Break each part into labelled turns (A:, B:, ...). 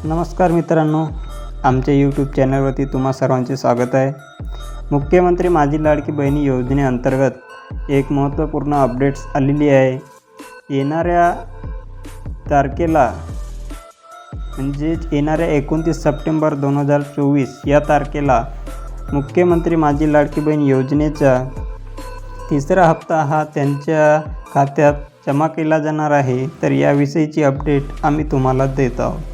A: नमस्कार मित्रांनो, आमच्या यूट्यूब चॅनलवरती तुम्हा सर्वांचे स्वागत आहे। मुख्यमंत्री माझी लाडकी बहिणी योजनेअंतर्गत एक महत्त्वपूर्ण अपडेट्स आलेली आहे। येणाऱ्या तारखेला म्हणजेच येणाऱ्या 29 सप्टेंबर 2024 या तारखेला मुख्यमंत्री माझी लाडकी बहीण योजनेचा तिसरा हप्ता हा त्यांच्या खात्यात जमा केला जाणार आहे। तर याविषयीची अपडेट आम्ही तुम्हाला देत आहोत।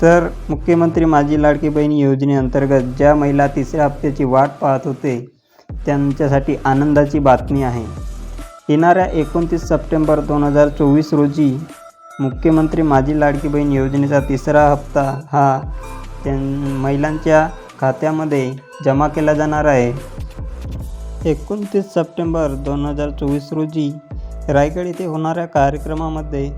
A: तर मुख्यमंत्री माझी लाडकी बहीण योजनेअंतर्गत ज्या महिला तिसऱ्या हप्त्याची वाट पाहत होते त्यांच्यासाठी आनंदाची बातमी आहे। येणाऱ्या 29 सप्टेंबर 2024 रोजी मुख्यमंत्री माझी लाडकी बहीण योजनेचा तिसरा हप्ता हा महिलांच्या खात्यामध्ये जमा केला जाणार आहे। 29 सप्टेंबर 2024 रोजी रायगड येथे होणाऱ्या कार्यक्रमामध्ये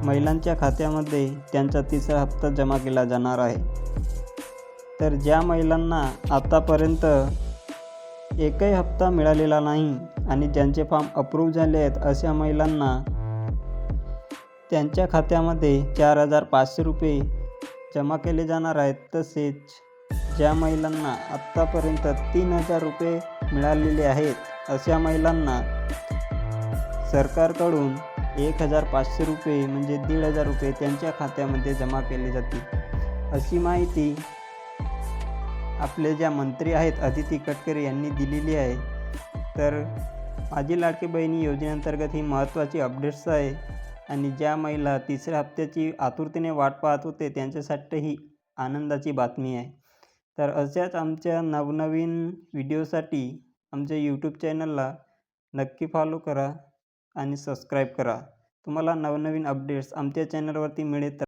A: महिलांच्या खात्यामध्ये त्यांचा तिसरा हप्ता जमा केला जाणार आहे। तर ज्या महिलांना आतापर्यंत एकही हप्ता मिळालेला नाही आणि ज्यांचे फॉर्म अप्रूव्ह झाले आहेत अशा महिलांना त्यांच्या खात्यामध्ये 4,500 रुपये जमा केले जाणार आहेत। तसेच ज्या महिलांना आत्तापर्यंत 3,000 रुपये मिळालेले आहेत अशा महिलांना सरकारकडून 1,500 रुपये म्हणजे 1,500 रुपये त्यांच्या खात्यामध्ये जमा केले जातील, अशी माहिती आपले ज्या मंत्री आहेत अदिती तटकरे यांनी दिलेली आहे। तर माझी लाडकी बहिणी योजनेअंतर्गत ही महत्त्वाची अपडेट्स आहे आणि ज्या महिला तिसऱ्या हप्त्याची आतुरतेने वाट पाहत होते त्यांच्यासाठी ही आनंदाची बातमी आहे। तर अशाच आमच्या नवनवीन व्हिडिओसाठी आमच्या यूट्यूब चॅनलला नक्की फॉलो करा आणि सबस्क्राईब करा। तुम्हाला नवनवीन अपडेट्स आमच्या चॅनलवरती मिळेल।